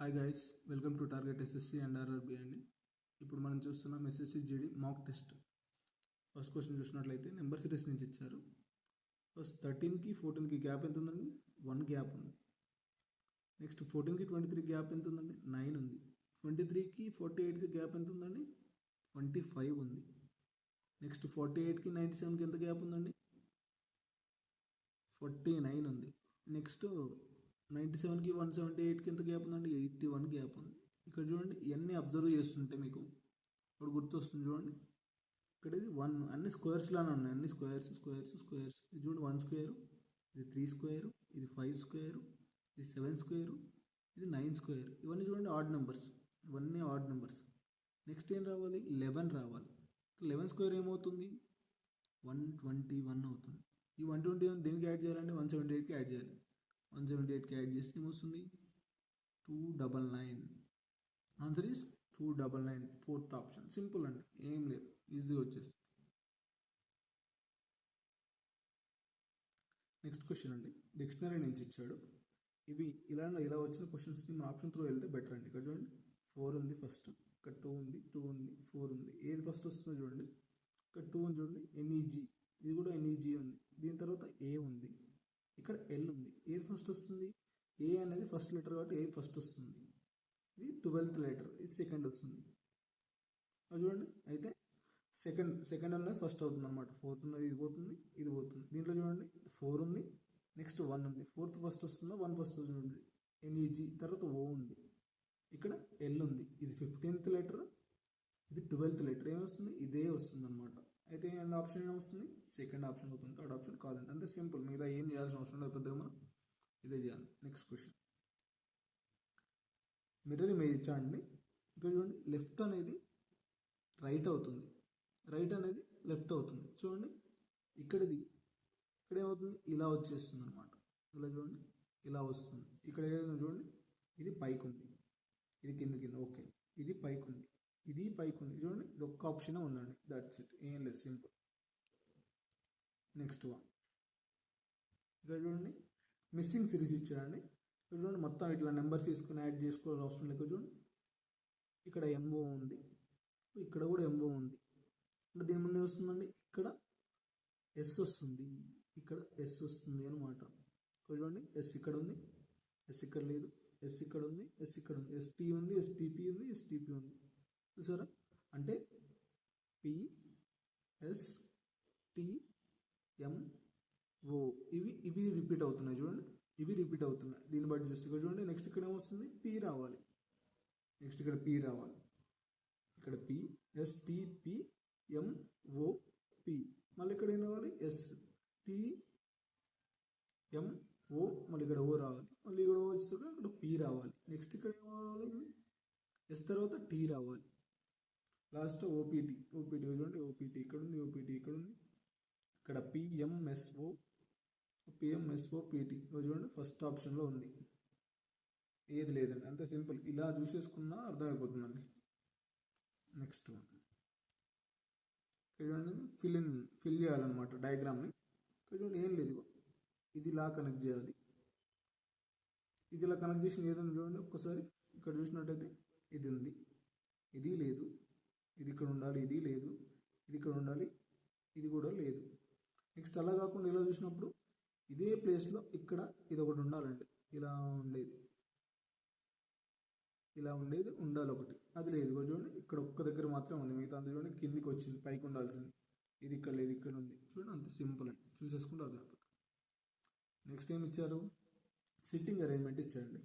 Hi guys, welcome to target SSC and RRB అండి. ఇప్పుడు మనం చూస్తున్నాం SSC GD mock test. First question చూసినట్లయితే నెంబర్ సిరీస్ నుంచి ఇచ్చారు. ఫస్ట్ 13కి 14కి గ్యాప్ ఎంత ఉందండి? 1 గ్యాప్ ఉంది. నెక్స్ట్ 14కి 23 గ్యాప్ ఎంత ఉందండి? 9 ఉంది. 23కి 48కి గ్యాప్ ఎంత ఉందండి? 25 ఉంది. నెక్స్ట్ 48కి 97కి ఎంత గ్యాప్ ఉందండి? 49 ఉంది. నెక్స్ట్ 97కి 178కి ఎంత గ్యాప్ ఉందండి? 81 గ్యాప్ ఉంది. ఇక్కడ చూడండి, ఇవన్నీ అబ్జర్వ్ చేస్తుంటే మీకు ఇప్పుడు గుర్తొస్తుంది. చూడండి, ఇక్కడ ఇది 1, అన్ని స్క్వేర్స్ లానే ఉన్నాయి. అన్ని స్క్వేర్స్ స్క్వేర్స్ స్క్వేర్స్. ఇది చూడండి, 1 స్క్వేర్, ఇది 3 స్క్వేర్, ఇది 5 స్క్వేర్, ఇది 7 స్క్వేర్, ఇది 9 స్క్వేర్. ఇవన్నీ చూడండి ఆడ్ నెంబర్స్, ఇవన్నీ ఆడ్ నెంబర్స్. నెక్స్ట్ ఏం రావాలి? 11 రావాలి. 11 స్క్వేర్ ఏమవుతుంది? 121 అవుతుంది. ఈ 121 దేనికి యాడ్ చేయాలంటే 178కి యాడ్ చేయాలి. 178కి యాడ్ చేస్తే ఏమొస్తుంది? 299. Answer is 299. Fourth option. Simple అండి, ఏం లేదు, ఈజీగా వచ్చేస్తుంది. నెక్స్ట్ క్వశ్చన్ అండి, డిక్షనరీ నుంచి ఇచ్చాడు. ఇవి ఇలా వచ్చిన క్వశ్చన్స్ని మన ఆప్షన్ త్రూ వెళ్తే బెటర్ అండి. ఇక్కడ చూడండి, 4 ఉంది ఫస్ట్, ఇక్కడ 2 ఉంది, 2 ఉంది, 4 ఉంది. ఏది ఫస్ట్ వస్తుందో చూడండి. ఇక్కడ 2 ఉంది చూడండి, ఎన్ఈజీ, ఇది కూడా ఎన్ఈజీ ఉంది. దీని తర్వాత ఏ ఉంది, ఇక్కడ ఎల్ ఉంది. ఏది ఫస్ట్ వస్తుంది? ఏ అనేది ఫస్ట్ లెటర్ కాబట్టి ఏ ఫస్ట్ వస్తుంది. ఇది 12th లెటర్, ఇది సెకండ్ వస్తుంది. అది చూడండి, అయితే సెకండ్ అనేది ఫస్ట్ అవుతుంది అనమాట. 4th ఉన్నది ఇది పోతుంది, ఇది పోతుంది. దీంట్లో చూడండి 4 ఉంది, నెక్స్ట్ 1 ఉంది. 4th ఫస్ట్ వస్తుందా 1 ఫస్ట్ వస్తుంది చూడండి. ఎన్ఈజీ తర్వాత ఓ ఉంది, ఇక్కడ ఎల్ ఉంది. ఇది 15th లెటర్, ఇది 12th లెటర్. ఏమొస్తుంది? ఇదే వస్తుంది అనమాట. అయితే ఆప్షన్ ఏమొస్తుంది? సెకండ్ ఆప్షన్ అవుతుంది, థర్డ్ ఆప్షన్ కాదండి. అంతే సింపుల్. మిగతా ఏం చేయాల్సిన అవసరం లేదు, పెద్దగా మనం ఇదే చేయాలి. నెక్స్ట్ క్వశ్చన్, మిర్రర్ ఇమేజ్ ఇచ్చాడండి. ఇక్కడ చూడండి, లెఫ్ట్ అనేది రైట్ అవుతుంది, రైట్ అనేది లెఫ్ట్ అవుతుంది. చూడండి, ఇక్కడ ఏమవుతుంది? ఇలా వచ్చేస్తుంది అనమాట. ఇలా చూడండి, ఇలా వస్తుంది. ఇక్కడ ఏదైనా చూడండి, ఇది పైకి ఉంది, ఇది కింద. ఓకే, ఇది పైకి ఉంది, ఇది పైకి ఉంది. చూడండి, ఇది ఒక్క ఆప్షన్ ఉందండి. దట్స్ ఇట్, ఏం లేదు, సింపుల్. నెక్స్ట్ వన్, ఇక్కడ చూడండి, మిస్సింగ్ సిరీస్ ఇచ్చారండి. ఇక్కడ చూడండి, మొత్తం ఇట్లా నెంబర్స్ తీసుకుని యాడ్ చేసుకోవాల్సిన అవసరం లేదు. చూడండి, ఇక్కడ ఎంఓ ఉంది, ఇక్కడ కూడా ఎంఓ ఉంది. అంటే దీని ముందు వస్తుందండి, ఇక్కడ ఎస్ వస్తుంది, ఇక్కడ ఎస్ వస్తుంది అనమాట. ఇక్కడ చూడండి, ఎస్ ఇక్కడ ఉంది, ఎస్ ఇక్కడ లేదు, ఎస్ ఇక్కడ ఉంది, ఎస్ ఇక్కడ ఉంది, ఎస్టీ ఉంది, ఎస్టీపీ ఉంది, ఎస్టీపీ ఉంది. చూసారా? అంటే పిఎస్టిఎంఓ ఇవి రిపీట్ అవుతున్నాయి. చూడండి, ఇవి రిపీట్ అవుతున్నాయి. దీన్ని బట్టి చూస్తే ఇక్కడ చూడండి, నెక్స్ట్ ఇక్కడ ఏమొస్తుంది? పి రావాలి. నెక్స్ట్ ఇక్కడ పి రావాలి, ఇక్కడ పి, ఎస్టిపిఎంఓపి. మళ్ళీ ఇక్కడ ఏం రావాలి? ఎస్టిఎంఓ, మళ్ళీ ఇక్కడ ఓ రావాలి. మళ్ళీ ఇక్కడ ఓ వచ్చాక ఇక్కడ పి రావాలి. నెక్స్ట్ ఇక్కడ ఏం రావాలి? ఎస్ తర్వాత టీ రావాలి. Last OPT. చూడండి, ఓపీటీ ఇక్కడ ఉంది, ఓపీటీ ఇక్కడ ఉంది. ఇక్కడ పిఎంఎస్ఓపీటీ చూడండి, ఫస్ట్ ఆప్షన్లో ఉంది, ఏది లేదండి. అంతే సింపుల్. ఇలా చూసేసుకున్నా అర్థమైపోతుందండి. నెక్స్ట్ వన్, ఇక్కడ చూడండి, ఫిల్ చేయాలన్నమాట డయాగ్రామ్ని. ఇక్కడ చూడండి, ఏం లేదు, ఇది ఇలా కనెక్ట్ చేయాలి. ఇది ఇలా కనెక్ట్ చేసిన ఏదైనా చూడండి ఒక్కసారి. ఇక్కడ చూసినట్టయితే ఇది ఉంది, ఇది లేదు, ఇది ఇక్కడ ఉండాలి, ఇది లేదు, ఇది ఇక్కడ ఉండాలి, ఇది కూడా లేదు. నెక్స్ట్ అలా కాకుండా ఇలా చూసినప్పుడు ఇదే ప్లేస్లో ఇక్కడ ఇది ఒకటి ఉండాలండి. ఇలా ఉండేది ఉండాలి ఒకటి, అది లేదు. చూడండి, ఇక్కడ ఒక్క దగ్గర మాత్రం ఉంది, మిగతా అంతా చూడండి కిందికి వచ్చింది, పైకి ఉండాల్సింది. ఇది ఇక్కడ లేదు, ఇక్కడ ఉంది. చూడండి, అంత సింపుల్ అండి, చూసేసుకుంటే అర్థమైపోతుంది. నెక్స్ట్ ఏమి ఇచ్చారు? సిట్టింగ్ అరేంజ్మెంట్ ఇచ్చారండి.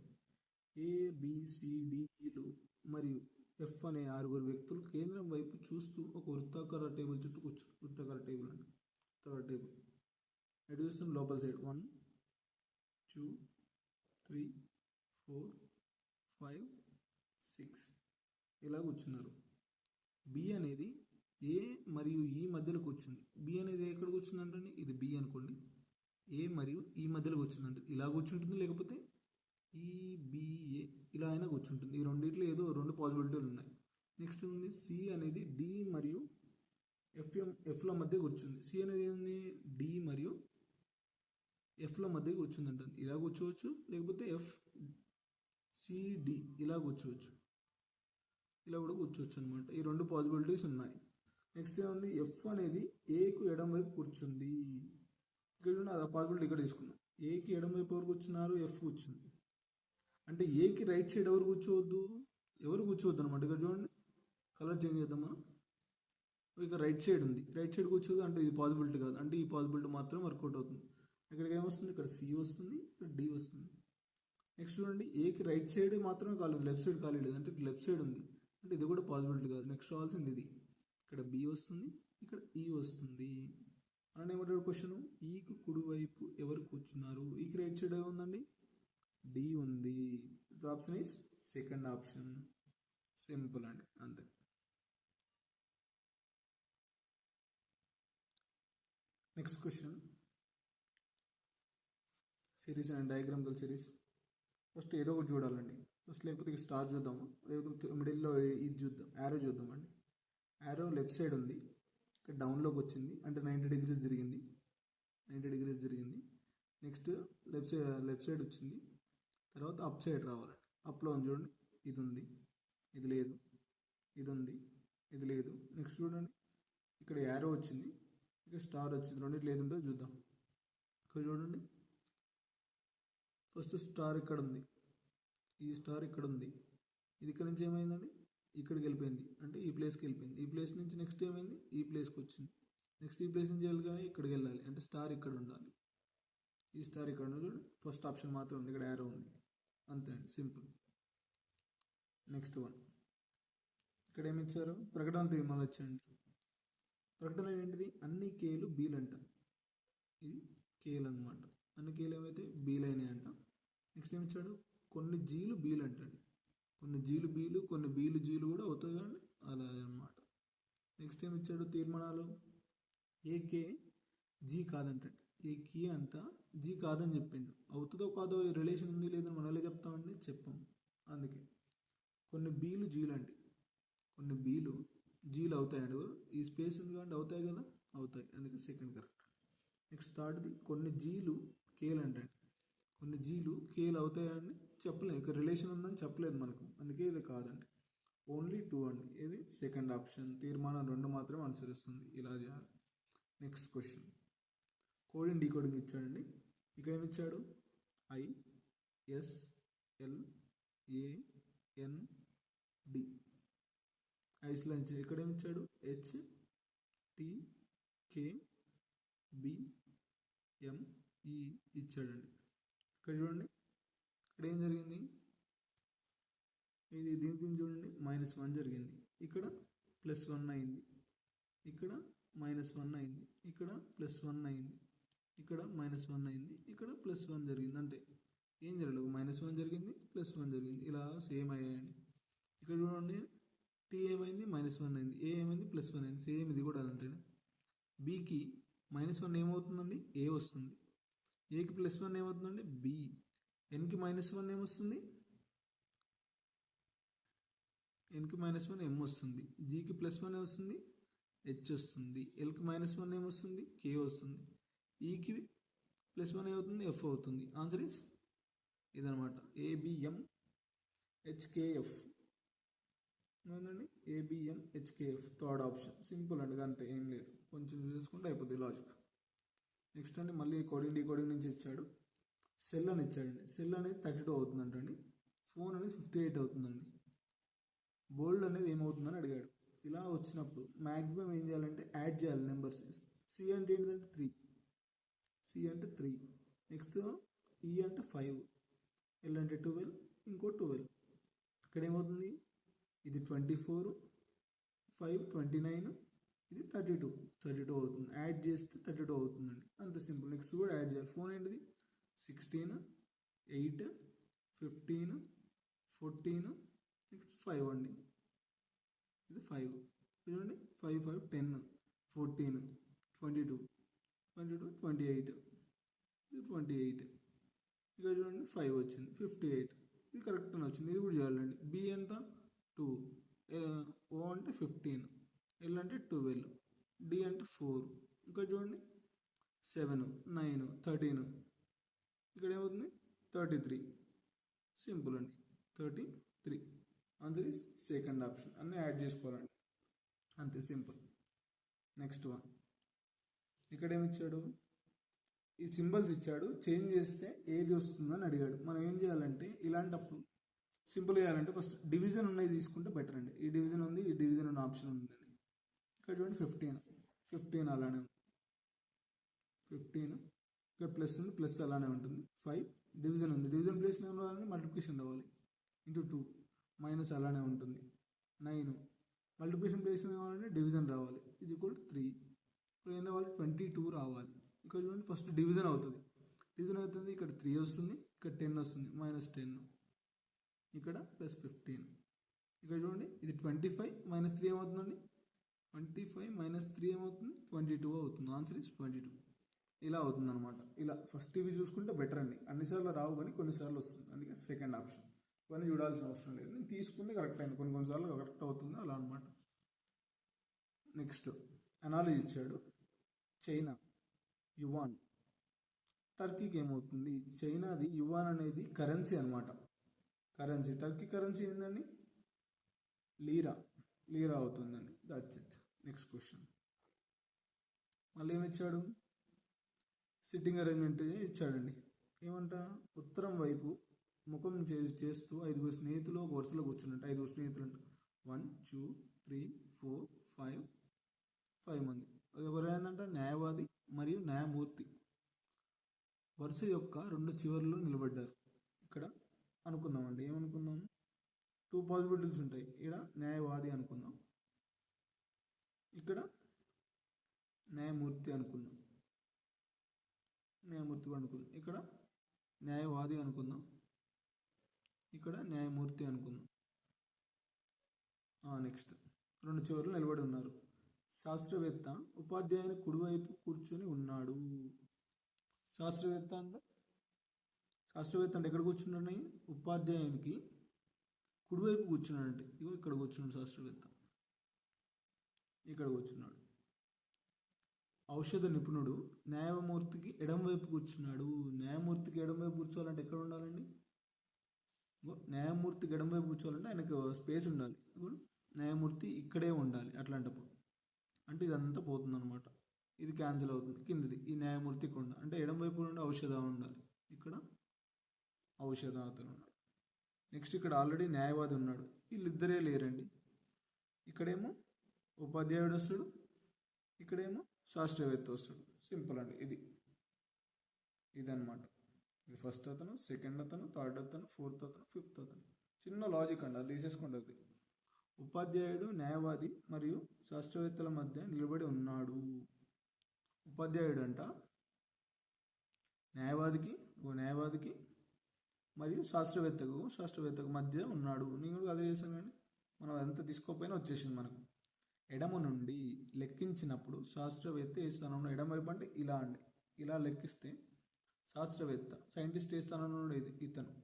ఏబిసిడిలు మరియు ఎఫ్ అనే 6 వ్యక్తులు కేంద్రం వైపు చూస్తూ ఒక వృత్తాకార టేబుల్ చుట్టూ కూర్చున్నారు. వృత్తాకార టేబుల్ అండి, వృత్తాకార టేబుల్. ఎటు చూస్తుంది? లోపల సైడ్. 1 2 3 4 5 6 ఇలా కూర్చున్నారు. బి అనేది ఏ మరియు ఈ మధ్యలో కూర్చుంది. బి అనేది ఎక్కడ కూర్చుంది అంటే, ఇది బి అనుకోండి, ఏ మరియు ఈ మధ్యలో కూర్చుందంటే ఇలా కూర్చుంటుంది, లేకపోతే ఈబిఏ ఇలా అయినా కూర్చుంటుంది. ఈ రెండిట్లో ఏదో 2 పాసిబిలిటీలు ఉన్నాయి. నెక్స్ట్ ఉంది సి అనేది డి మరియు ఎఫ్ల మధ్య కూర్చుంది. సి అనేది ఏముంది? డి మరియు ఎఫ్ల మధ్య కూర్చుందంట. ఇలా కూర్చోవచ్చు, లేకపోతే సి సిడి ఇలా కూర్చోవచ్చు, ఇలా కూడా కూర్చోవచ్చు అనమాట. ఈ రెండు పాసిబిలిటీస్ ఉన్నాయి. నెక్స్ట్ ఏముంది, ఎఫ్ అనేది ఏకు ఎడం వైపు కూర్చుంది. ఇక్కడ ఆ పాసిబిలిటీ ఇక్కడ తీసుకున్నాం. ఏకి ఎడం వైపు ఎవరు కూర్చున్నారు, ఎఫ్ కూర్చుంది. అంటే ఏకి రైట్ సైడ్ ఎవరు కూర్చోవద్దు, అనమాట. ఇక్కడ చూడండి, కలర్ చేంజ్ చేద్దామా. ఇక రైట్ సైడ్ ఉంది, రైట్ సైడ్ కూర్చోదు అంటే ఇది పాసిబిలిటీ కాదు, అంటే ఈ పాసిబిలిటీ మాత్రం వర్కౌట్ అవుతుంది. ఇక్కడికి ఏమొస్తుంది, ఇక్కడ సి వస్తుంది, ఇక్కడ డి వస్తుంది. నెక్స్ట్ చూడండి, ఏకి రైట్ సైడ్ మాత్రమే ఖాళీ ఉంది, లెఫ్ట్ సైడ్ ఖాళీ లేదు, అంటే లెఫ్ట్ సైడ్ ఉంది, అంటే ఇది కూడా పాసిబిలిటీ కాదు. నెక్స్ట్ రావాల్సింది ఇది, ఇక్కడ బి వస్తుంది, ఇక్కడ ఈ వస్తుంది. అని ఏమంటాడు క్వశ్చన్, ఈకు కుడివైపు ఎవరు కూర్చున్నారు, ఈకి రైట్ సైడ్ ఏముందండి, డి ఉంది. Option is second option. Simple అండి, అంతే. Next question, series and diagrammatical series. First ఏదో ఒకటి చూడాలండి. ఫస్ట్ లేకపోతే స్టార్ చూద్దాము, లేకపోతే మిడిల్లో ఇది చూద్దాం, యారో చూద్దామండి. యారో లెఫ్ట్ సైడ్ ఉంది, ఇక్కడ డౌన్లోకి వచ్చింది, అంటే 90 degrees తిరిగింది, 90 degrees తిరిగింది. నెక్స్ట్ లెఫ్ట్ సైడ్ వచ్చింది, తర్వాత అప్ సైడ్ రావాలి. అప్లో ఉంది చూడండి, ఇది ఉంది, ఇది లేదు, ఇది ఉంది, ఇది లేదు. నెక్స్ట్ చూడండి, ఇక్కడ యారో వచ్చింది, ఇక్కడ స్టార్ వచ్చింది, రెండింటిలో ఏది ఉందో చూద్దాం. ఇక్కడ చూడండి, ఫస్ట్ స్టార్ ఇక్కడ ఉంది, ఈ స్టార్ ఇక్కడ ఉంది, ఇది ఇక్కడ నుంచి ఏమైందండి, ఇక్కడికి వెళ్ళిపోయింది, అంటే ఈ ప్లేస్కి వెళ్ళిపోయింది. ఈ ప్లేస్ నుంచి నెక్స్ట్ ఏమైంది, ఈ ప్లేస్కి వచ్చింది. నెక్స్ట్ ఈ ప్లేస్ నుంచి వెళ్ళగానే ఇక్కడికి వెళ్ళాలి, అంటే స్టార్ ఇక్కడ ఉండాలి, ఈ స్టార్ ఇక్కడ ఉండాలి. చూడండి, ఫస్ట్ ఆప్షన్ మాత్రం ఉంది, ఇక్కడ యారో ఉంది, అంతే అండి, సింపుల్. నెక్స్ట్ వన్, ఇక్కడ ఏమి ఇచ్చారు, ప్రకటన తీర్మానం వచ్చండి. ప్రకటన ఏంటిది, అన్ని కేలు బీలు అంట, ఇది కేలు అనమాట. అన్ని కేలు ఏమైతే బీలు అయినాయి అంట. నెక్స్ట్ ఏమి ఇచ్చాడు, కొన్ని జీలు బీలు అంటండి, కొన్ని జీలు బీలు, కొన్ని బీలు జీలు కూడా అవుతాయి కానీ అలా అనమాట. నెక్స్ట్ ఏమి ఇచ్చాడు, తీర్మానాలు, ఏకే జీ కాదంటండి, ఏకి అంట జీ కాదని చెప్పిండు. అవుతుందో కాదో రిలేషన్ ఉంది లేదని మనం ఎలా చెప్తామండి, చెప్పాం. అందుకే కొన్ని బీలు జీలు అండి, కొన్ని బీలు జీలు అవుతాయండి, ఈ స్పేస్ ఉంది కాబట్టి అవుతాయి కదా, అవుతాయి, అందుకే సెకండ్ కరెక్ట్. నెక్స్ట్ థర్డ్ది, కొన్ని జీలు కేలు అంటండి, కొన్ని జీలు కేలు అవుతాయని చెప్పలేదు, ఇక రిలేషన్ ఉందని చెప్పలేదు మనకు, అందుకే ఇది కాదండి. ఓన్లీ 2 అండి, ఇది సెకండ్ ఆప్షన్. తీర్మానం 2 మాత్రమే అనుసరిస్తుంది, ఇలా చేయాలి. నెక్స్ట్ క్వశ్చన్, కోడింగ్ డీకోడింగ్ ఇచ్చాడండి. ఇక్కడ ఏమి ఇచ్చాడు, ISLAND ఐస్లాండ్. ఇక్కడ ఏమి ఇచ్చాడు, HTKBME ఇచ్చాడండి. ఇక్కడ చూడండి, ఇక్కడ ఏం జరిగింది, ఇది దీనికి చూడండి -1 జరిగింది, ఇక్కడ +1 అయింది, ఇక్కడ -1 అయింది, ఇక్కడ +1 అయింది, ఇక్కడ -1 అయింది, ఇక్కడ +1 జరిగింది. అంటే ఏం జరగలేదు, -1 జరిగింది, +1 జరిగింది, ఇలా సేమ్ అయ్యాయండి. ఇక్కడ చూడండి, T ఏమైంది, -1 అయింది, A ఏమైంది, +1 అయింది, సేమ్ ఇది కూడా అంతే. Bకి -1 ఏమవుతుందండి, A వస్తుంది. Aకి +1 ఏమవుతుందండి, B. Nకి -1 ఏమొస్తుంది, Nకి -1 M వస్తుంది. Gకి +1 ఏమొస్తుంది, H వస్తుంది. Lకి -1 ఏమొస్తుంది, K వస్తుంది. ఈకి +1 ఏమవుతుంది, F అవుతుంది. ఆన్సర్ ఇస్ ఇదనమాట, ABMHKF. ఏంటండి, ABMHKF థర్డ్ ఆప్షన్. సింపుల్ అండి, అంతే, ఏం లేదు, కొంచెం చూసుకుంటే అయిపోతుంది లాజిక్. నెక్స్ట్ అండి, మళ్ళీ కోడింగ్ డీకోడింగ్ నుంచి ఇచ్చాడు. సెల్ అని ఇచ్చాడండి, సెల్ అనేది 32 అవుతుందంటండి, ఫోన్ అనేది 58 అవుతుందండి. బోల్డ్ అనేది ఏమవుతుందని అడిగాడు. ఇలా వచ్చినప్పుడు మ్యాక్సిమం ఏం చేయాలంటే యాడ్ చేయాలి నెంబర్స్. సి అంటే ఏంటంటే 3, సి అంటే 3, నెక్స్ట్ ఈ అంటే 5, ఎల్ అంటే 12, ఇంకో 12. ఇక్కడ ఏమవుతుంది, ఇది 24, 5 29, ఇది 32 అవుతుంది. యాడ్ చేస్తే 32 అవుతుందండి, అంత సింపుల్. నెక్స్ట్ కూడా యాడ్ చేయాలి. ఫోన్ ఏంటిది, 16, 8, 15, 14, నెక్స్ట్ 5 అండి, ఇది 5. చూడండి, 5 5 10, 14, 22, 28, ఇది 28. ఇక్కడ చూడండి 5 వచ్చింది, 58, ఇది కరెక్ట్ అని వచ్చింది. ఇది కూడా చేయాలండి. బి ఎంత, 2, ఓ అంటే 15, ఎల్ అంటే 12, డి అంటే 4, ఇంకా చూడండి 7, 9, 13, ఇక్కడ ఏమవుతుంది 33. సింపుల్ అండి, 33. Answer is second option. అన్నీ యాడ్ చేసుకోవాలండి, అంతే సింపుల్. నెక్స్ట్ వన్, ఇక్కడ ఏమి ఇచ్చాడు, ఈ సింబల్స్ ఇచ్చాడు, చేంజ్ చేస్తే ఏది వస్తుందని అడిగాడు. మనం ఏం చేయాలంటే ఇలాంటప్పుడు సింపుల్ చేయాలంటే ఫస్ట్ డివిజన్ ఉన్నది తీసుకుంటే బెటర్ అండి. ఈ డివిజన్ ఉంది, ఈ డివిజన్ ఉన్న ఆప్షన్ ఉందండి. ఇక్కడ చూడండి 15 అలానే ఉంది, 15 ఇక్కడ ప్లస్ ఉంది, ప్లస్ అలానే ఉంటుంది. 5 డివిజన్ ఉంది, డివిజన్ ప్లేస్లో ఏం రావాలంటే మల్టిప్లికేషన్ రావాలి, ఇంటూ 2 మైనస్ అలానే ఉంటుంది. 9 మల్టిప్లికేషన్ ప్లేస్లో ఏమాలంటే డివిజన్ రావాలి, ఇది ఈక్వల్ 3. ఇప్పుడు ఏం రావాలి, 22 రావాలి. ఇక్కడ చూడండి ఫస్ట్ డివిజన్ అవుతుంది, ఇక్కడ 3 వస్తుంది, ఇక్కడ 10 వస్తుంది, -10, ఇక్కడ +15. ఇక్కడ చూడండి ఇది 25 - 3 ఏమవుతుందండి, 25 - 3 ఏమవుతుంది, 22 అవుతుంది. Answer is 22. ఇలా అవుతుంది అనమాట. ఇలా ఫస్ట్ ఇవి చూసుకుంటే బెటర్ అండి. అన్నిసార్లు రావు కానీ కొన్నిసార్లు వస్తుంది, అందుకే సెకండ్ ఆప్షన్. ఇవన్నీ చూడాల్సిన అవసరం లేదు, నేను తీసుకుంది కరెక్ట్ అయింది, కొన్నిసార్లు కరెక్ట్ అవుతుంది అలా అనమాట. నెక్స్ట్ అనాలజీ ఇచ్చాడు. చైనా యువాన్, టర్కీకి ఏమవుతుంది, చైనాది యువాన్ అనేది కరెన్సీ అనమాట. కరెన్సీ, టర్కీ కరెన్సీ ఏంటండి, లీరా అవుతుందండి. That's it. నెక్స్ట్ క్వశ్చన్, మళ్ళీ ఏమి ఇచ్చాడు, సిట్టింగ్ అరేంజ్మెంట్ ఇచ్చాడండి. ఏమంట, ఉత్తరం వైపు ముఖం చేస్తూ 5 స్నేహితులు ఒక వరుసలో కూర్చున్నట్టు. 5 స్నేహితులు అంట, 1 2 3 4 5 మంది. ఎవరైందంట, న్యాయవాది మరియు న్యాయమూర్తి వరుస యొక్క 2 చివర్లలో నిలబడ్డారు. ఇక్కడ అనుకుందామండి, ఏమనుకుందాం, 2 పాసిబిలిటీస్ ఉంటాయి. ఇక్కడ న్యాయవాది అనుకుందాం, ఇక్కడ న్యాయమూర్తి అనుకుందాం, ఇక్కడ న్యాయవాది అనుకుందాం, ఇక్కడ న్యాయమూర్తి అనుకుందాం. నెక్స్ట్ 2 చివర్లు నిలబడి ఉన్నారు. శాస్త్రవేత్త ఉపాధ్యాయుని కుడివైపు కూర్చొని ఉన్నాడు. శాస్త్రవేత్త అంటే ఎక్కడ కూర్చున్నాడు, ఉపాధ్యాయునికి కుడివైపు కూర్చున్నాడంటే, ఇగో ఇక్కడ కూర్చున్నాడు శాస్త్రవేత్త, ఇక్కడ కూర్చున్నాడు. ఔషధ నిపుణుడు న్యాయమూర్తికి ఎడమవైపు కూర్చున్నాడు. న్యాయమూర్తికి ఎడమవైపు కూర్చోవాలంటే ఎక్కడ ఉండాలండి, న్యాయమూర్తికి ఎడమవైపు కూర్చోవాలంటే ఆయనకు స్పేస్ ఉండాలి. ఇప్పుడు న్యాయమూర్తి ఇక్కడే ఉండాలి. అట్లాంటప్పుడు అంటే ఇదంతా పోతుంది అనమాట, ఇది క్యాన్సిల్ అవుతుంది. కిందది ఈ న్యాయమూర్తి ఇక్కడ ఉండాలి, అంటే ఎడమవైపు నుండి ఔషధ ఉండాలి, ఇక్కడ ఔషధ అతను ఉన్నాడు. నెక్స్ట్ ఇక్కడ ఆల్రెడీ న్యాయవాది ఉన్నాడు, వీళ్ళిద్దరే లేరండి. ఇక్కడేమో ఉపాధ్యాయుడు వస్తాడు, ఇక్కడేమో శాస్త్రవేత్త వస్తాడు. సింపుల్ అండి, ఇదన్నమాట. ఇది ఫస్ట్ అతను, సెకండ్ అతను, థర్డ్ అతను, ఫోర్త్ అతను, ఫిఫ్త్ అతను. చిన్న లాజిక్ అండి, అది తీసేసుకుంటుంది. ఉపాధ్యాయుడు న్యాయవాది మరియు శాస్త్రవేత్తల మధ్య నిలబడి ఉన్నాడు. ఉపాధ్యాయుడు అంట న్యాయవాదికి మరియు శాస్త్రవేత్తకు మధ్య ఉన్నాడు. నేను కూడా అదే చేశాను, కానీ మనం అదంతా తీసుకోకపోయినా వచ్చేసింది మనకు. ఎడమ నుండి లెక్కించినప్పుడు శాస్త్రవేత్త ఏ స్థానంలో, ఎడమవైపు అంటే ఇలా అండి, ఇలా లెక్కిస్తే శాస్త్రవేత్త, సైంటిస్ట్ ఏ స్థానంలో ఉండేది, ఇతను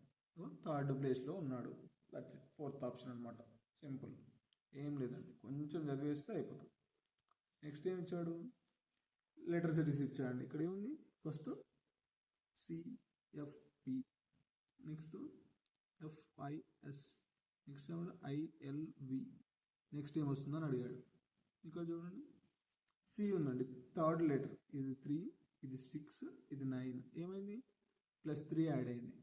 3rd ప్లేస్లో ఉన్నాడు. దట్స్ ఇట్, 4th ఆప్షన్ అనమాట. సింపుల్, ఏం లేదండి, కొంచెం చదివేస్తే అయిపోతుంది. నెక్స్ట్ ఏమి ఇచ్చాడు, లెటర్ సిరీస్ ఇచ్చాడండి. ఇక్కడ ఏముంది, first CFP, next FIS, next ఏమన్నా ILV, నెక్స్ట్ ఏమొస్తుందని అడిగాడు. ఇక్కడ చూడండి C ఉందండి, 3rd లెటర్, ఇది 3, ఇది 6, ఇది 9. ఏమైంది, +3 యాడ్ అయింది,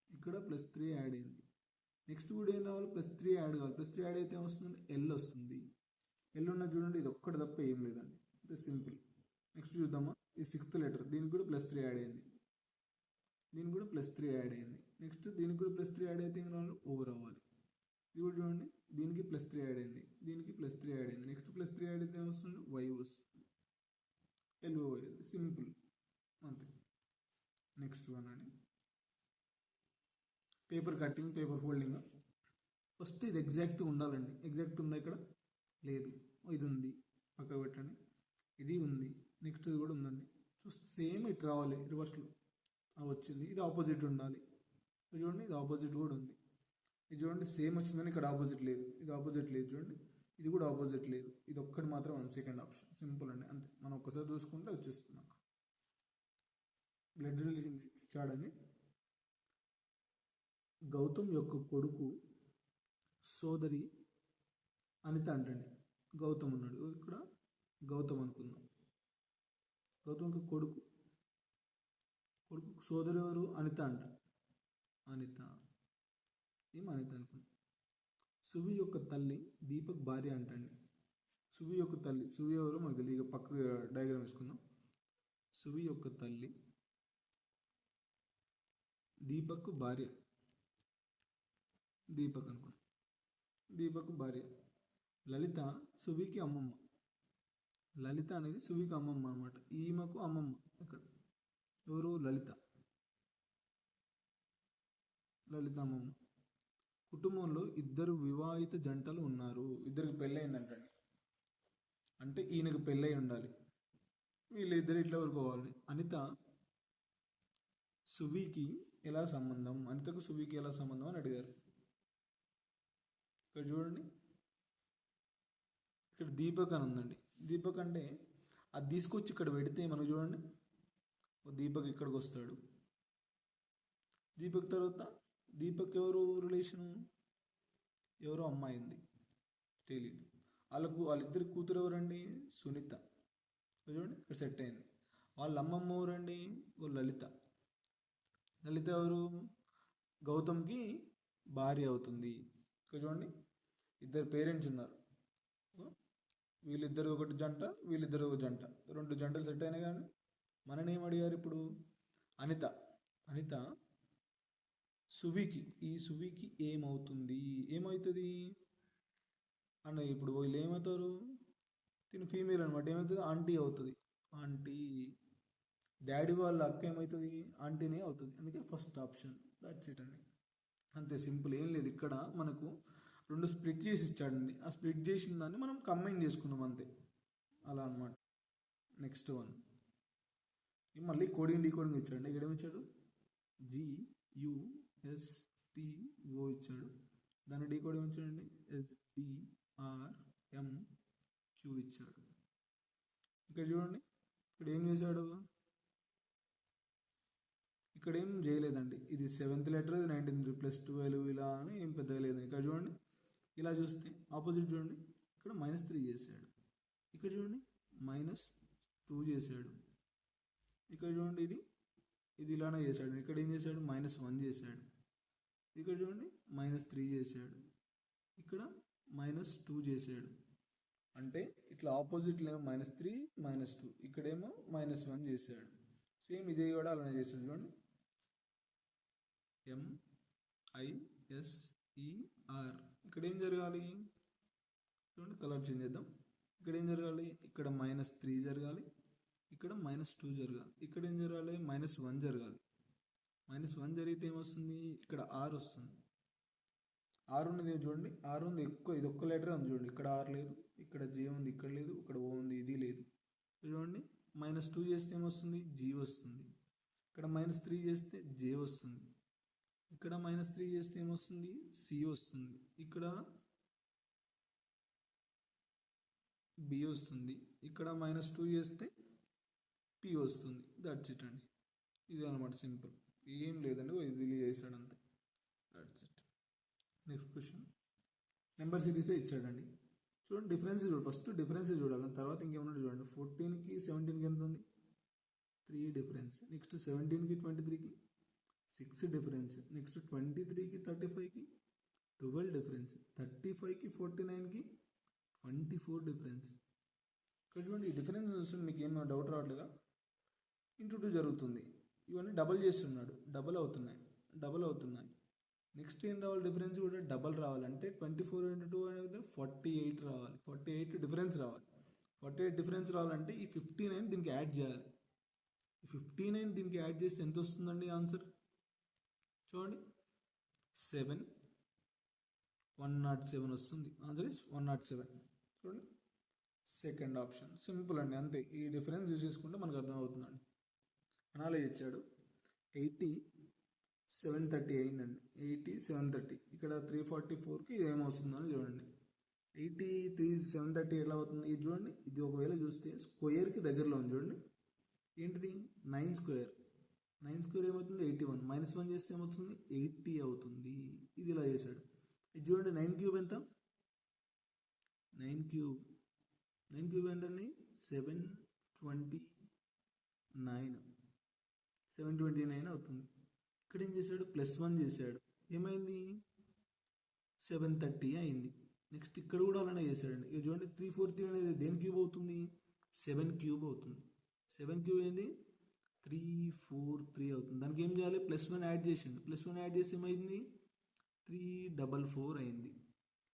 ఇక్కడ +3 యాడ్ అయింది. నెక్స్ట్ కూడా ఏం కావాలి, +3 యాడ్ కావాలి. +3 యాడ్ అయితే ఏమొస్తుంది, L వస్తుంది. L ఉన్నది చూడండి, ఇది ఒక్కటి తప్ప ఏం లేదండి, ఇది సింపుల్. నెక్స్ట్ చూద్దామా, ఈ 6th లెటర్, దీనికి కూడా +3 యాడ్ అయింది, దీనికి కూడా +3 యాడ్ అయింది. నెక్స్ట్ దీనికి కూడా +3 యాడ్ అయితే ఏం రావాలి, O రావాలి. ఇది కూడా చూడండి, దీనికి +3 యాడ్ అయింది, దీనికి +3 యాడ్ అయింది. నెక్స్ట్ +3 యాడ్ అయితే ఏమొస్తుంది, Y వస్తుంది, LO. సింపుల్, అంతే. నెక్స్ట్ వన్ అండి, paper cutting, paper folding. First ఇది ఎగ్జాక్ట్గా ఉండాలండి. ఎగ్జాక్ట్ ఉందా, ఇక్కడ లేదు, ఇది ఉంది, పక్కకు పెట్టండి. ఇది ఉంది, నెక్స్ట్ ఇది కూడా ఉందండి. చూస్తే సేమ్ ఇటు రావాలి, రివర్స్లో వచ్చింది. ఇది ఆపోజిట్ ఉండాలి, ఇది చూడండి, ఇది ఆపోజిట్ కూడా ఉంది. ఇది చూడండి సేమ్ వచ్చిందని ఇక్కడ ఆపోజిట్ లేదు, ఇది ఆపోజిట్ లేదు చూడండి, ఇది కూడా ఆపోజిట్ లేదు. ఇది ఒక్కటి మాత్రం ఉంది, సెకండ్ ఆప్షన్. సింపుల్ అండి, అంతే. మనం ఒక్కసారి చూసుకుంటే వచ్చేస్తుంది నాకు. బ్లడ్ రిలేషన్ ఇచ్చాడని గౌతమ్ యొక్క కొడుకు సోదరి అనిత అంటండి. గౌతమ్ ఉన్నాడు, ఇక్కడ గౌతమ్ అనుకుందాం. గౌతమ్ యొక్క కొడుకు సోదరి ఎవరు? అనిత అంట. అనిత అనుకుందాం. సువి యొక్క తల్లి దీపక్ భార్య అంటండి. సువి యొక్క తల్లి, సువి ఎవరు మనకు తెలియదు, పక్కకు డయాగ్రామ్ వేసుకుందాం. సువి యొక్క తల్లి దీపక్ భార్య, దీపక్ అనుకుందాం. దీపక్ భార్య లలిత సువికి అమ్మమ్మ. లలిత అనేది సువికి అమ్మమ్మ అనమాట. ఈమెకు అమ్మమ్మ ఇక్కడ ఎవరు? లలిత అమ్మమ్మ. కుటుంబంలో 2 వివాహిత జంటలు ఉన్నారు. 2కి పెళ్ళయిందంటండి. అంటే ఈయనకు పెళ్ళై ఉండాలి, వీళ్ళిద్దరు ఇట్లా ఊరుకోవాలి. సువికి ఎలా సంబంధం? అనితకు సువికి ఎలా సంబంధం అని అడిగారు. ఇక్కడ చూడండి, ఇక్కడ దీపక్ అని ఉందండి. దీపక్ అంటే అది తీసుకొచ్చి ఇక్కడ పెడితే మనకు చూడండి, దీపక్ ఇక్కడికి వస్తాడు. దీపక్ తర్వాత దీపక్ ఎవరు రిలేషను? ఎవరో అమ్మాయి ఉంది, తెలియదు. వాళ్ళిద్దరి కూతురు ఎవరండి? సునీత. చూడండి ఇక్కడ సెట్ అయింది. వాళ్ళ అమ్మమ్మ ఎవరండి? లలిత. లలిత ఎవరు? గౌతమ్కి భార్య అవుతుంది. ఇక్కడ చూడండి, 2 పేరెంట్స్ ఉన్నారు. వీళ్ళిద్దరు ఒకటి జంట, వీళ్ళిద్దరు ఒక జంట, 2 జంటలు సెట్ అయినా. కానీ మనని ఏం అడిగారు ఇప్పుడు? అనిత సువికి ఏమవుతుంది? అన్న ఇప్పుడు వీళ్ళు ఏమవుతారు? తిను ఫీమేల్ అనమాట. ఏమవుతుంది? ఆంటీ అవుతుంది. ఆంటీ. డాడీ వాళ్ళ అక్క ఏమవుతుంది? ఆంటీనే అవుతుంది. అందుకే ఫస్ట్ ఆప్షన్. దట్స్ ఇట్ అండి, అంతే సింపుల్. ఏం లేదు. ఇక్కడ మనకు 2 స్ప్లిట్ చేసి ఇచ్చాడండి. ఆ స్ప్లిట్ చేసిన దాన్ని మనం కంబైన్ చేసుకున్నాం అంతే, అలా అనమాట. నెక్స్ట్ వన్ మళ్ళీ కోడింగ్ డీకోడింగ్ ఇచ్చాడు. ఇక్కడ ఏమిచ్చాడు? GUSTO ఇచ్చాడు. దాన్ని డీకోడింగ్ ఇచ్చాడండి. SDRMQ ఇచ్చాడు. ఇక్కడ చూడండి, ఇక్కడ ఏం చేశాడు? ఇక్కడ ఏం చేయలేదండి. ఇది 7th లెటర్, 19 + 12 ఇలా అని ఏం పెద్దగా లేదు. ఇక్కడ చూడండి, ఇలా చూస్తే ఆపోజిట్ చూడండి, ఇక్కడ -3 చేశాడు. ఇక్కడ చూడండి -2 చేశాడు. ఇక్కడ చూడండి, ఇది ఇలానే చేశాడు. ఇక్కడ ఏం చేశాడు? -1 చేశాడు. ఇక్కడ చూడండి -3 చేశాడు. ఇక్కడ -2 చేశాడు. అంటే ఇట్లా ఆపోజిట్లో ఏమో -3 -2, ఇక్కడేమో -1 చేశాడు. సేమ్ ఇదే కూడా అలానే చేశాడు. చూడండి, MISER. ఇక్కడ ఏం జరగాలి? చూడండి, కలర్ చేంజ్ చేద్దాం. ఇక్కడ ఏం జరగాలి? ఇక్కడ -3 జరగాలి, ఇక్కడ -2 జరగాలి. ఇక్కడ ఏం జరగాలి? -1 జరగాలి. -1 జరిగితే ఏమొస్తుంది? ఇక్కడ R వస్తుంది. R ఉన్నది చూడండి, R ఉంది ఎక్కువ. ఇది ఒక్క లెటర్ ఉంది చూడండి. ఇక్కడ R లేదు, ఇక్కడ J ఉంది, ఇక్కడ లేదు, ఇక్కడ O ఉంది, ఇది లేదు. చూడండి, -2 చేస్తే ఏమొస్తుంది? G వస్తుంది. ఇక్కడ -3 చేస్తే J వస్తుంది. ఇక్కడ -3 చేస్తే ఏమొస్తుంది? C వస్తుంది. ఇక్కడ B వస్తుంది. ఇక్కడ -2 చేస్తే P వస్తుంది. దట్స్ ఇట్ అండి. ఇది అనమాట, సింపుల్. ఏం లేదండి, ఇది చేశాడు అంతే. That's it. Next question, number సిరీసే ఇచ్చాడండి. చూడండి, డిఫరెన్స్ చూడండి. ఫస్ట్ డిఫరెన్స్ చూడాలి, తర్వాత ఇంకేమన్నా చూడండి. 14కి 17కి ఎంత ఉంది? 3 డిఫరెన్స్. నెక్స్ట్ 17కి 23కి 6 డిఫరెన్స్. నెక్స్ట్ 23కి 35కి 12 డిఫరెన్స్. 35కి 49కి 24 డిఫరెన్స్. ఇక్కడ చూడండి, ఈ డిఫరెన్స్ చూస్తుంది. మీకు ఏమైనా డౌట్ రావట్లేదా? ఇంటూ 2 జరుగుతుంది. ఇవన్నీ డబల్ చేస్తున్నాడు, డబల్ అవుతున్నాయి. నెక్స్ట్ ఏం రావాలి? డిఫరెన్స్ కూడా డబల్ రావాలంటే 24 × 2 అనేది 48 రావాలి. 48 డిఫరెన్స్ రావాలి. 48 డిఫరెన్స్ రావాలంటే ఈ 59 దీనికి యాడ్ చేయాలి. ఈ 59 దీనికి యాడ్ చేస్తే ఎంత వస్తుందండి ఆన్సర్? చూడండి, 107 వస్తుంది. Answer is 107. చూడండి, సెకండ్ ఆప్షన్. సింపుల్ అండి, అంతే. ఈ డిఫరెన్స్ యూజ్ చేసుకుంటే మనకు అర్థమవుతుందండి. అనాలే ఇచ్చాడు. 80 730 అయిందండి. 80 730. ఇక్కడ 344కి ఏమవుతుందని చూడండి. 83 730 ఎలా అవుతుంది? ఇది చూడండి, ఇది ఒకవేళ చూస్తే స్క్వేర్కి దగ్గరలో ఉంది. చూడండి, ఏంటిది? 9 స్క్వేర్. 9 స్క్వేర్ ఏమవుతుంది 81, -1 చేస్తే ఏమవుతుంది 80 అవుతుంది. ఇది ఇలా చేశాడు. ఇది చూడండి 9 క్యూబ్ ఎంత, 9 క్యూబ్ ఎంతండి 729 అవుతుంది. ఇక్కడ ఏం చేశాడు +1 చేశాడు, ఏమైంది 730 అయింది. నెక్స్ట్ ఇక్కడ కూడా అలానే చేశాడండి. ఇది చూడండి 343 అనేది దేని క్యూబ్ అవుతుంది 7 క్యూబ్ అవుతుంది. 7 క్యూబ్ ఏంది 343 అవుతుంది. దానికి ఏం చేయాలి +1 యాడ్ చేసిండు, +1 యాడ్ చేసి ఏమైంది 344 అయింది.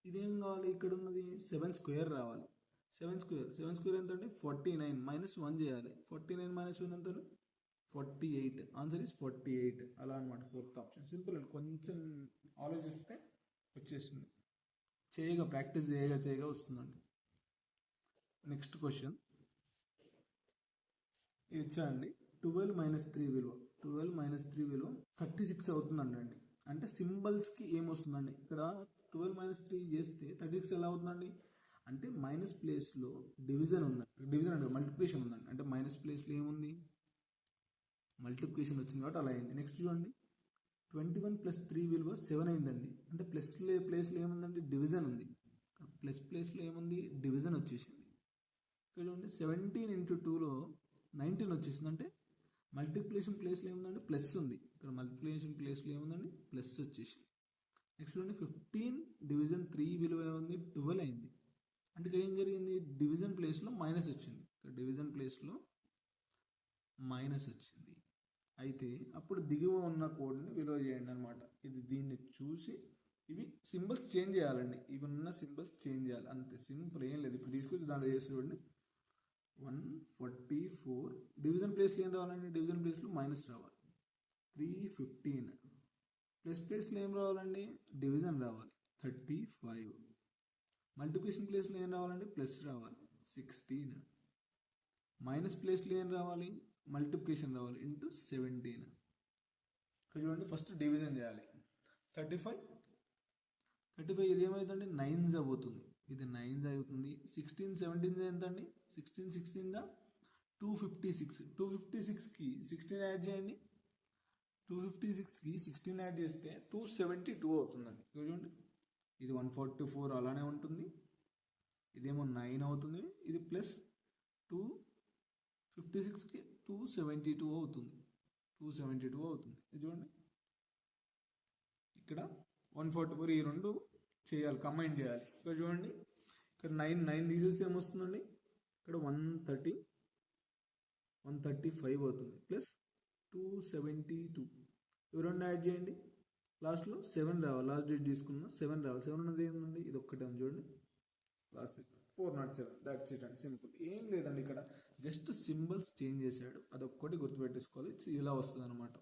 ఇదేం కావాలి ఇక్కడ ఉన్నది 7 స్క్వేర్ రావాలి. 7 స్క్వేర్ ఎంత అండి 49, -1 చేయాలి. 49 - 1 ఎంత 48. ఆన్సర్ ఇస్ 48 అలా అనమాట. 4th ఆప్షన్ సింపుల్ అండి, కొంచెం ఆలోచిస్తే వచ్చేస్తుంది. ప్రాక్టీస్ చేయగా వస్తుందండి. నెక్స్ట్ క్వశ్చన్ ఇది ఇచ్చాయండి. 12 - 3 విలువ 36 అవుతుందండి. అంటే సింబల్స్కి ఏమొస్తుందండి ఇక్కడ 12 - 3 చేస్తే 36 ఎలా అవుతుందండి అంటే మైనస్ ప్లేస్లో డివిజన్ అంటే మల్టిప్లికేషన్ ఉందండి. అంటే మైనస్ ప్లేస్లో ఏముంది మల్టిప్లికేషన్ వచ్చింది కాబట్టి అలా అయింది. నెక్స్ట్ చూడండి 21 + 3 విలువ 7 అయిందండి. అంటే ప్లేస్లో ఏముందండి డివిజన్ ఉంది. ప్లేస్లో ఏముంది డివిజన్ వచ్చేసింది. ఇక్కడ చూడండి 17 × 2లో 19 వచ్చేసింది. అంటే మల్టిప్లికేషన్ ప్లేస్లో ఏముందండి ప్లస్ ఉంది. ఇక్కడ మల్టిప్లికేషన్ ప్లేస్లో ఏముందండి ప్లస్ వచ్చేసింది. నెక్స్ట్ చూడండి 15 డివిజన్ 3 విలువ ఏముంది 12 అయింది. అంటే ఇక్కడ ఏం జరిగింది డివిజన్ ప్లేస్లో మైనస్ వచ్చింది. ఇక్కడ డివిజన్ ప్లేస్లో మైనస్ వచ్చింది. అయితే అప్పుడు దిగువ ఉన్న కోడ్ని విలువ చేయండి అనమాట. దీన్ని చూసి ఇవి సింబల్స్ చేంజ్ చేయాలండి. ఇవి ఉన్న సింబల్స్ చేంజ్ చేయాలి అంతే, సింపుల్, ఏం లేదు. ఇప్పుడు తీసుకొచ్చి దాంట్లో చేసి చూడండి 144 డివిజన్ ప్లేస్లో ఏం రావాలండి డివిజన్ ప్లేస్లో మైనస్ రావాలి. 315 ప్లేస్లో ఏం రావాలండి డివిజన్ రావాలి 35. మల్టిప్లికేషన్ ప్లేస్లో ఏం రావాలండి ప్లస్ రావాలి 16. మైనస్ ప్లేస్లో ఏం రావాలి మల్టిప్లికేషన్ రావాలి ఇంటూ 17. ఇక్కడ చూడండి ఫస్ట్ డివిజన్ చేయాలి. 35 ఇది ఏమవుతుంది 9 అవుతుంది. ఇది 9 అవుతుంది. 16 17 ఎంత అండి 16 256. 256కి 16 యాడ్ చేయండి. 256కి 16 యాడ్ చేస్తే 272 అవుతుందండి. చూడండి ఇది 144 అలానే ఉంటుంది. ఇదేమో 9 అవుతుంది. ఇది ప్లస్ 256కి 272 అవుతుంది. 272 అవుతుంది. ఇది చూడండి ఇక్కడ 144 ఈ రెండు చేయాలి, కంబైన్ చేయాలి. ఇక్కడ చూడండి ఇక్కడ 9 తీసేసి ఏమొస్తుందండి ఇక్కడ 135 అవుతుంది. ప్లస్ 272 ఇవి రెండు యాడ్ చేయండి. లాస్ట్లో 7 రావాలి. లాస్ట్ డేట్ తీసుకున్న 7 రావాలి. 7 ఉన్నది ఏంటండి ఇది ఒక్కటే ఉంది చూడండి లాస్ట్ 407. దాట్స్ ఇట్ అండి, సింపుల్, ఏం లేదండి. ఇక్కడ జస్ట్ సింబల్స్ చేంజ్ చేశాడు, అదొక్కటి గుర్తుపెట్టేసుకోవాలి. ఇలా వస్తుంది అనమాట.